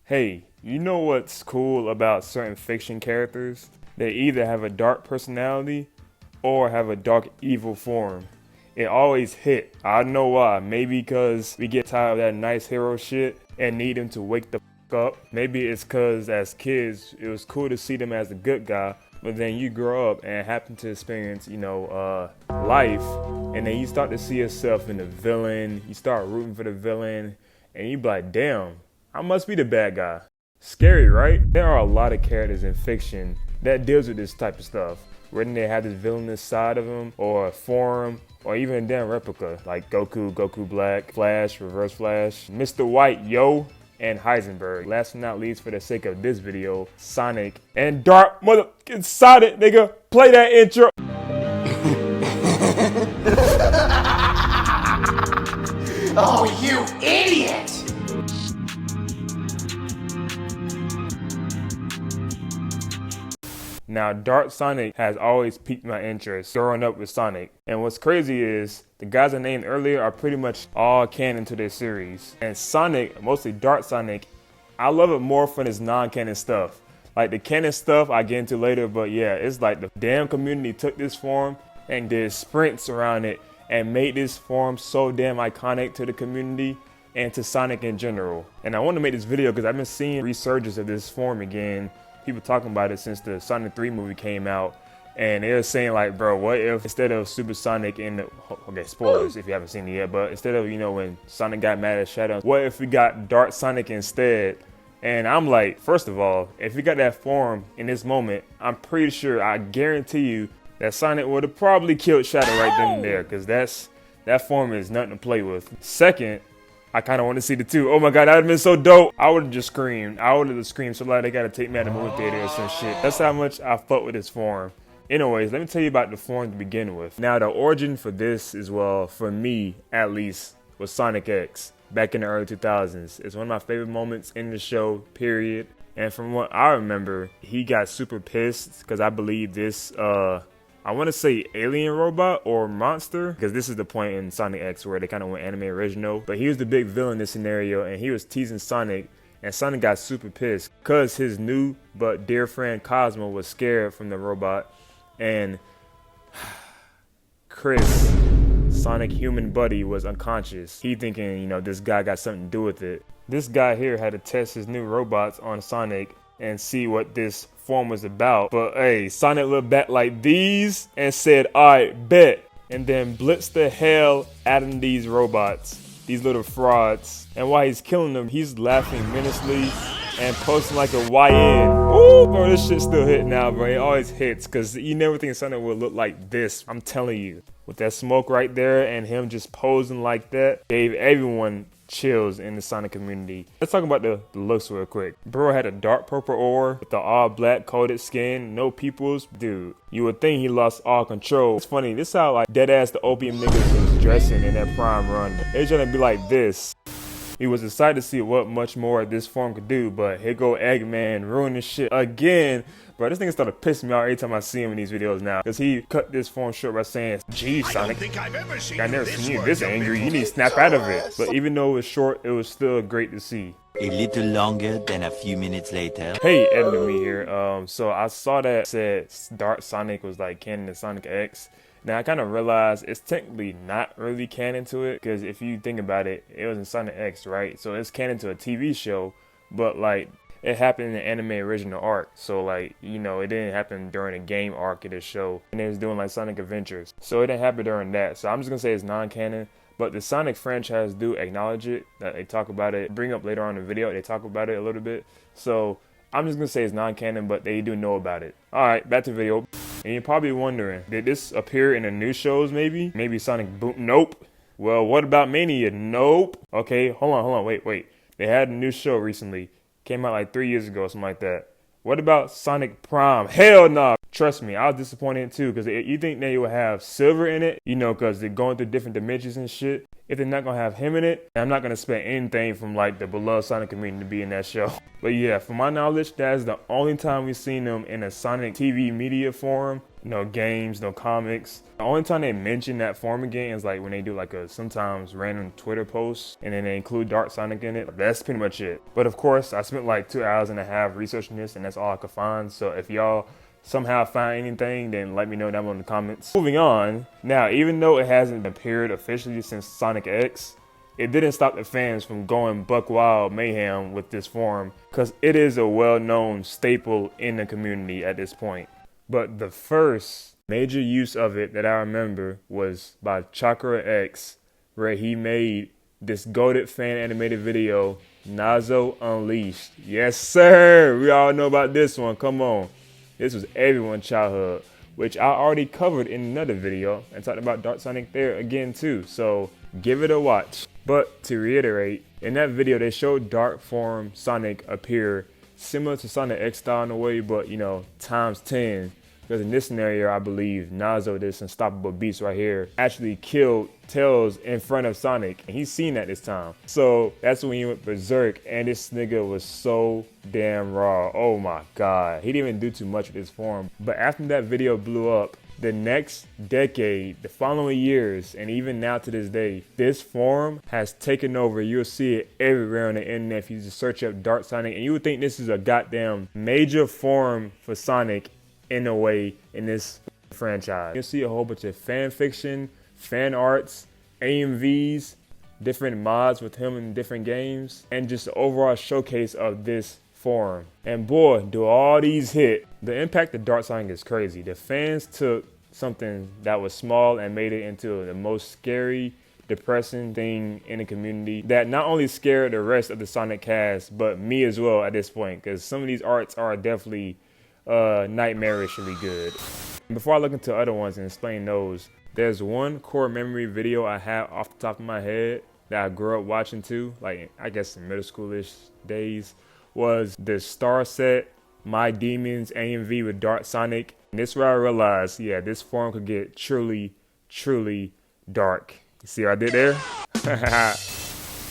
Hey, you know what's cool about certain fiction characters? They either have a dark personality or have a dark evil form. It always hit. I don't know why. Maybe because we get tired of that nice hero shit and need him to wake the f up. Maybe it's because as kids, it was cool to see them as the good guy. But then you grow up and happen to experience, life. And then you start to see yourself in the villain. You start rooting for the villain. And you be like, damn, I must be the bad guy. Scary, right? There are a lot of characters in fiction that deals with this type of stuff. Whether they have this villainous side of them, or a form, or even a damn replica, like Goku, Goku Black, Flash, Reverse Flash, Mr. White, Yo, and Heisenberg. Last but not least, for the sake of this video, Sonic and Dark motherfucking Sonic, nigga. Play that intro. Oh, you idiot! Now, Dark Sonic has always piqued my interest growing up with Sonic. And what's crazy is, the guys I named earlier are pretty much all canon to this series. And Sonic, mostly Dark Sonic, I love it more for this non-canon stuff. Like the canon stuff I get into later, but yeah, it's like the damn community took this form and did sprints around it and made this form so damn iconic to the community and to Sonic in general. And I want to make this video because I've been seeing resurgence of this form again. People talking about it since the Sonic 3 movie came out, and they're saying like, bro, what if instead of Super Sonic in the, okay, spoilers if you haven't seen it yet, but instead of, when Sonic got mad at Shadow, what if we got Dark Sonic instead? And I'm like, first of all, if we got that form in this moment, I'm pretty sure, I guarantee you, that Sonic would have probably killed Shadow right then and there, because that form is nothing to play with. Second, I kind of want to see the two. Oh my god, that would have been so dope. I would have just screamed. I would have screamed so loud they got to take me out of the movie theater or some shit. That's how much I fuck with this form. Anyways, let me tell you about the form to begin with. Now, the origin for this as well, for me at least, was Sonic X back in the early 2000s. It's one of my favorite moments in the show, period. And from what I remember, he got super pissed because I believe this, I want to say alien robot or monster, because this is the point in Sonic X where they kind of went anime original. But he was the big villain in this scenario, and he was teasing Sonic, and Sonic got super pissed because his new but dear friend Cosmo was scared from the robot, and Chris, Sonic human buddy, was unconscious. He thinking, this guy got something to do with it. This guy here had to test his new robots on Sonic and see what this form was about. But hey, Sonic looked back like these and said, alright, bet. And then blitzed the hell out of these robots, these little frauds. And while he's killing them, he's laughing menacingly and posting like a YN. Ooh, bro, this shit still hit now, bro. It always hits, because you never think Sonic would look like this. I'm telling you. With that smoke right there and him just posing like that, gave everyone chills in the Sonic community. Let's talk about the looks real quick. Bro had a dark purple ore with the all black coated skin, no pupils. Dude, you would think he lost all control. It's funny, this how like dead ass the opium niggas was dressing in that prime run. They trying to be like this. We was excited to see what much more this form could do, but here go Eggman ruining shit again. Bro, this nigga started pissing me off every time I see him in these videos now, because he cut this form short by saying, "Gee, Sonic, I never seen you this angry. You need to snap out of it." But even though it was short, it was still great to see. A little longer than a few minutes later. Hey, editing me here. So I saw that it said Dark Sonic was like canon to Sonic X. Now I kind of realized it's technically not really canon to it, because if you think about it, it was in Sonic X, right? So it's canon to a TV show, but like it happened in the anime original arc. So like, it didn't happen during the game arc of the show, and they was doing like Sonic Adventures. So it didn't happen during that. So I'm just gonna say it's non-canon. But the Sonic franchise do acknowledge it, that they talk about it, bring up later on in the video, they talk about it a little bit. So I'm just gonna say it's non-canon, but they do know about it. Alright, back to the video. And you're probably wondering, did this appear in the new shows maybe? Maybe Sonic Boom? Nope. Well, what about Mania? Nope. Okay, hold on, wait. They had a new show recently. Came out like 3 years ago, something like that. What about Sonic Prime? Hell no. Trust me, I was disappointed too, because you think they would have Silver in it, because they're going through different dimensions and shit. if they're not gonna have him in it, I'm not gonna expect anything from like the beloved Sonic community to be in that show. But yeah, from my knowledge, that's the only time we've seen them in a Sonic TV media form. No games, no comics. The only time they mention that form again is like when they do like a sometimes random Twitter post and then they include Dark Sonic in it. That's pretty much it. But of course, I spent like 2.5 hours researching this and that's all I could find. So if y'all somehow find anything, then let me know down below in the comments. Moving on, now even though it hasn't appeared officially since Sonic X, it didn't stop the fans from going buck wild mayhem with this form because it is a well-known staple in the community at this point. But the first major use of it that I remember was by Chakra-X, where he made this goated fan animated video, Nazo Unleashed. Yes, sir. We all know about this one. Come on. This was everyone's childhood, which I already covered in another video and talked about Dark Sonic there again too. So give it a watch. But to reiterate, in that video, they showed Dark Form Sonic appear similar to Sonic X style in a way, but you know, times 10. Because in this scenario, I believe Nazo, this unstoppable beast right here, actually killed Tails in front of Sonic. And he's seen that this time. So that's when he went berserk. And this nigga was so damn raw. Oh my God. He didn't even do too much with his form. But after that video blew up, the next decade, the following years, and even now to this day, this form has taken over. You'll see it everywhere on the internet if you just search up Dark Sonic. And you would think this is a goddamn major form for Sonic in a way in this franchise. You'll see a whole bunch of fan fiction, fan arts, AMVs, different mods with him in different games, and just the overall showcase of this form. And boy, do all these hit. The impact of Dark Sonic is crazy. The fans took something that was small and made it into the most scary, depressing thing in the community that not only scared the rest of the Sonic cast, but me as well at this point, because some of these arts are definitely nightmarishly good. Before I look into other ones and explain those, there's one core memory video I have off the top of my head that I grew up watching too, like I guess in middle schoolish days, was the Star Set My Demons AMV with Dark Sonic. And this is where I realized, yeah, this form could get truly, truly dark. You see what I did there?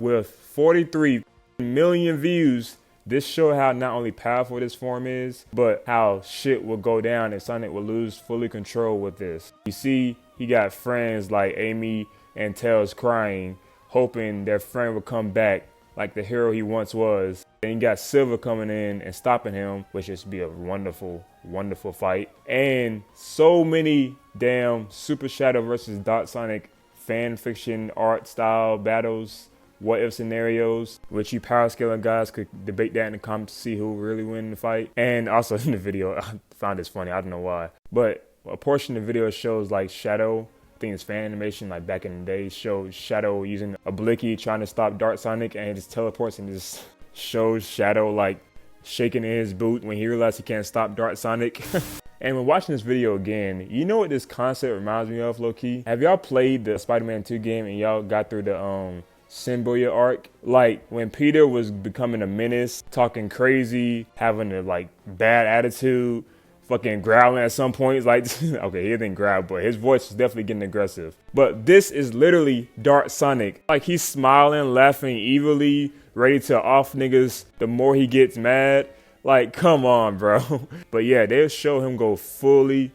With 43 million views, this showed how not only powerful this form is, but how shit will go down and Sonic will lose fully control with this. You see, he got friends like Amy and Tails crying, hoping their friend would come back like the hero he once was. Then you got Silver coming in and stopping him, which is be a wonderful, wonderful fight. And so many damn Super Shadow versus Dark Sonic fan fiction art style battles, what if scenarios, which you power scaling guys could debate that in the comments to see who really win the fight. And also in the video, I found this funny, I don't know why, but a portion of the video shows like Shadow, I think it's fan animation, like back in the day, shows Shadow using a blicky trying to stop Dark Sonic, and it just teleports and just shows Shadow like shaking in his boot when he realized he can't stop Dark Sonic. And when watching this video again, you know what this concept reminds me of, low-key? Have y'all played the Spider-Man 2 game and y'all got through the Symbiote arc? Like when Peter was becoming a menace, talking crazy, having a like bad attitude, fucking growling at some points, like okay, he didn't growl, but his voice was definitely getting aggressive. But this is literally Dark Sonic. Like he's smiling, laughing evilly, ready to off niggas the more he gets mad. Like, come on, bro. But yeah, they'll show him go fully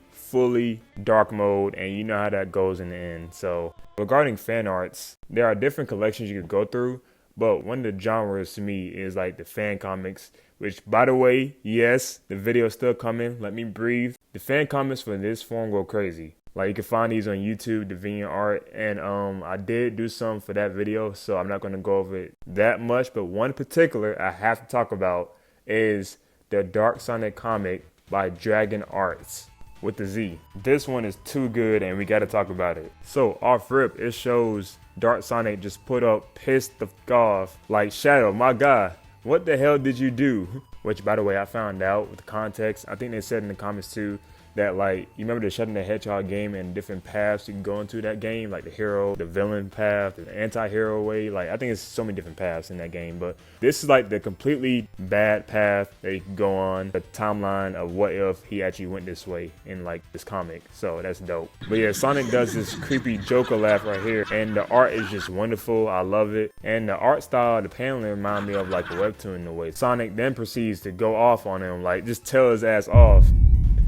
dark mode, and you know how that goes in the end. So regarding fan arts, there are different collections you could go through, but one of the genres to me is like the fan comics, which by the way, yes, the video is still coming. Let me breathe. The fan comics for this form go crazy. Like you can find these on YouTube, DeviantArt, and I did do some for that video, so I'm not going to go over it that much, but one particular I have to talk about is the Dark Sonic comic by Dragon Arts with the Z. This one is too good and we gotta talk about it. So off rip, it shows Dark Sonic just put up pissed the f off, like, Shadow, my guy, what the hell did you do? Which by the way, I found out with the context, I think they said in the comments too, that, like, you remember the Shadow the Hedgehog game and different paths you can go into that game, like the hero, the villain path, the anti-hero way. Like, I think it's so many different paths in that game, but this is like the completely bad path that you can go on, the timeline of what if he actually went this way in like this comic. So that's dope. But yeah, Sonic does this creepy Joker laugh right here, and the art is just wonderful. I love it. And the art style, the paneling remind me of like a webtoon in a way. Sonic then proceeds to go off on him, like just tell his ass off.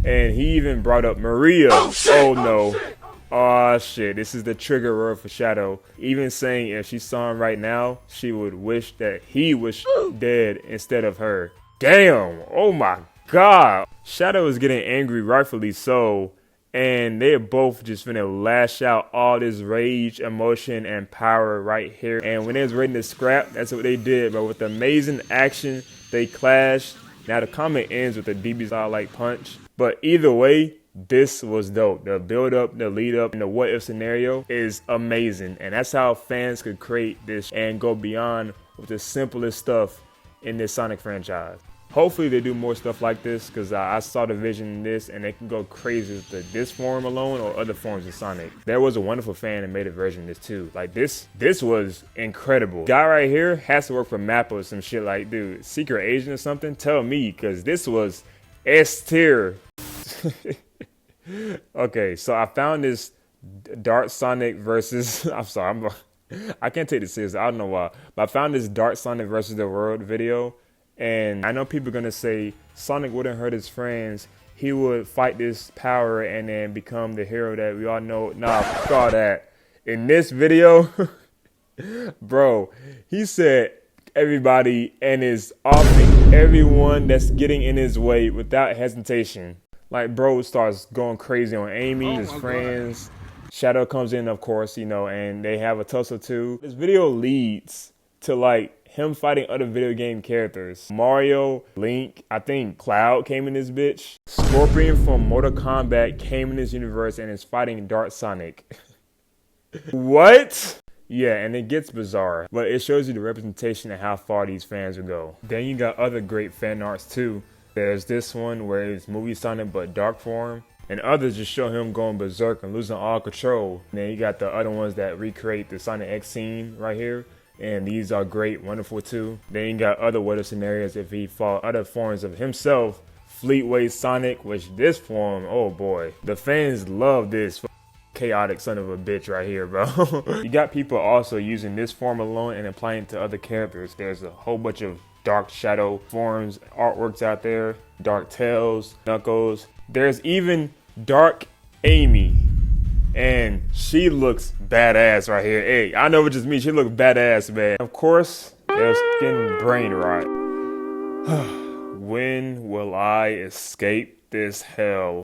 And he even brought up Maria. Oh no. Oh shit, this is the trigger word for Shadow. Even saying if she saw him right now, she would wish that he was dead instead of her. Damn, oh my god. Shadow is getting angry, rightfully so. And they're both just finna lash out all this rage, emotion, and power right here. And when they was ready to scrap, that's what they did. But with amazing action, they clashed. Now the comic ends with a DB style like punch. But either way, this was dope. The build up, the lead up, and the what if scenario is amazing. And that's how fans could create this and go beyond with the simplest stuff in this Sonic franchise. Hopefully they do more stuff like this, because I saw the vision in this and they can go crazy with this form alone or other forms of Sonic. There was a wonderful fan that made a version of this too. Like this was incredible. Guy right here has to work for Mappa or some shit. Like, dude, secret agent or something? Tell me, because this was S tier. Okay, so I found this Dark Sonic versus I can't take this seriously. I don't know why, but I found this Dark Sonic versus the World video, and I know people are gonna say Sonic wouldn't hurt his friends. He would fight this power and then become the hero that we all know. Nah, fuck all that. In this video, bro, he said everybody and is offing everyone that's getting in his way without hesitation. Like, bro starts going crazy on Amy, his friends. God. Shadow comes in, of course, you know, and they have a tussle too. This video leads to like him fighting other video game characters. Mario, Link, I think Cloud came in this bitch. Scorpion from Mortal Kombat came in this universe and is fighting Dark Sonic. What? Yeah, and it gets bizarre, but it shows you the representation of how far these fans will go. Then you got other great fan arts too. There's this one where it's movie Sonic but dark form, and others just show him going berserk and losing all control. And then you got the other ones that recreate the Sonic X scene right here, and these are great, wonderful too. Then you got other what if scenarios if he fought other forms of himself. Fleetway Sonic, which this form, oh boy, the fans love this chaotic son of a bitch right here, bro. You got people also using this form alone and applying it to other characters. There's a whole bunch of Dark Shadow forms, artworks out there, Dark Tails, Knuckles. There's even Dark Amy, and she looks badass right here. Hey, I know it's just me, she looks badass, man. Of course, there's skin brain rot. When will I escape this hell?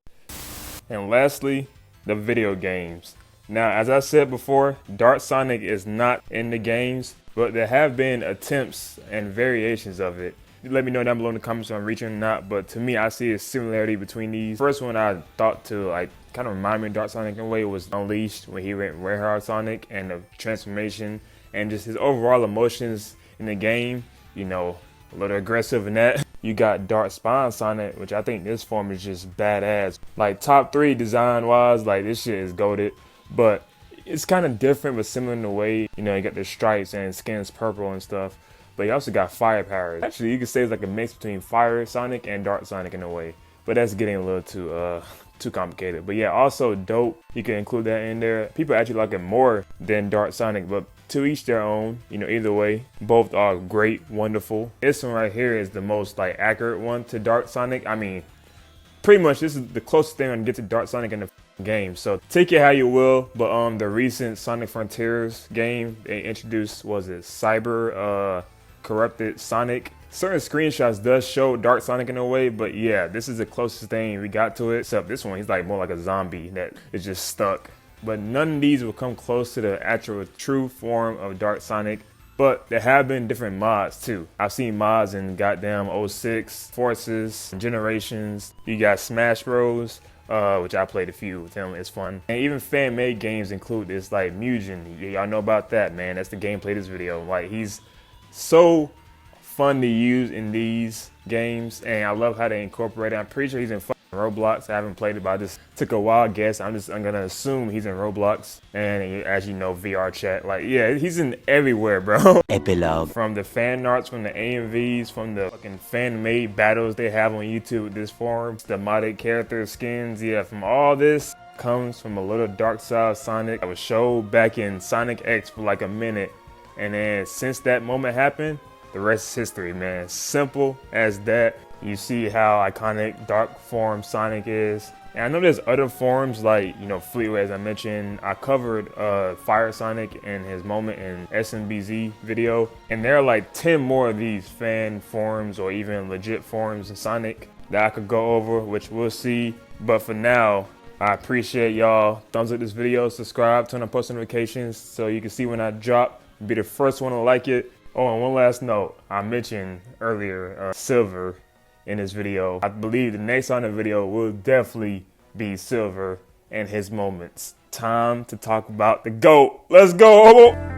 And lastly, the video games. Now, as I said before, Dark Sonic is not in the games, but there have been attempts and variations of it. Let me know down below in the comments if I'm reaching or not, but to me, I see a similarity between these. First one I thought to like kind of remind me of Dark Sonic in a way was Unleashed, when he went Warehouse Sonic, and the transformation and just his overall emotions in the game, you know, a little aggressive in that. You got Dark Spawn Sonic, which I think this form is just badass. Like top 3 design wise, like this shit is goated, but it's kind of different but similar in the way, you know, you got the stripes and skin's purple and stuff, but you also got fire powers. Actually, you could say it's like a mix between Fire Sonic and Dark Sonic in a way, but that's getting a little too complicated. But yeah, also dope, you can include that in there. People actually like it more than Dark Sonic, but to each their own, you know, either way, both are great, wonderful. This one right here is the most like accurate one to Dark Sonic. I mean, pretty much this is the closest thing I can get to Dark Sonic in the game, so take it how you will. But the recent Sonic Frontiers game they introduced, was it Cyber Corrupted Sonic? Certain screenshots does show Dark Sonic in a way, but yeah, this is the closest thing we got to it, except this one he's like more like a zombie that is just stuck. But none of these will come close to the actual true form of Dark Sonic. But there have been different mods too. I've seen mods in goddamn 06, Forces, Generations. You got Smash Bros, which I played a few with him. It's fun. And even fan-made games include this, like Mugen. Y'all know about that, man. That's the gameplay of this video. Like, he's so fun to use in these games, and I love how they incorporate it. I'm pretty sure he's in Roblox. I haven't played it, but I just took a wild guess. I'm gonna assume he's in Roblox. And as you know, VR chat, like, yeah, he's in everywhere, bro. Epilogue. From the fan arts, from the AMVs, from the fucking fan-made battles they have on YouTube with this forum, the modded character skins, yeah, from all this comes from a little dark side of Sonic. I was showed back in sonic.exe for like a minute, and then since that moment happened, the rest is history, man. Simple as that. You see how iconic dark form Sonic is. And I know there's other forms like, you know, Fleetway, as I mentioned. I covered Fire Sonic and his moment in SMBZ video. And there are like 10 more of these fan forms or even legit forms in Sonic that I could go over, which we'll see. But for now, I appreciate y'all. Thumbs up this video, subscribe, turn on post notifications so you can see when I drop. Be the first one to like it. Oh, and one last note. I mentioned earlier Silver in this video. I believe the next Sonic video will definitely be Silver and his moments. Time to talk about the GOAT. Let's go, homo!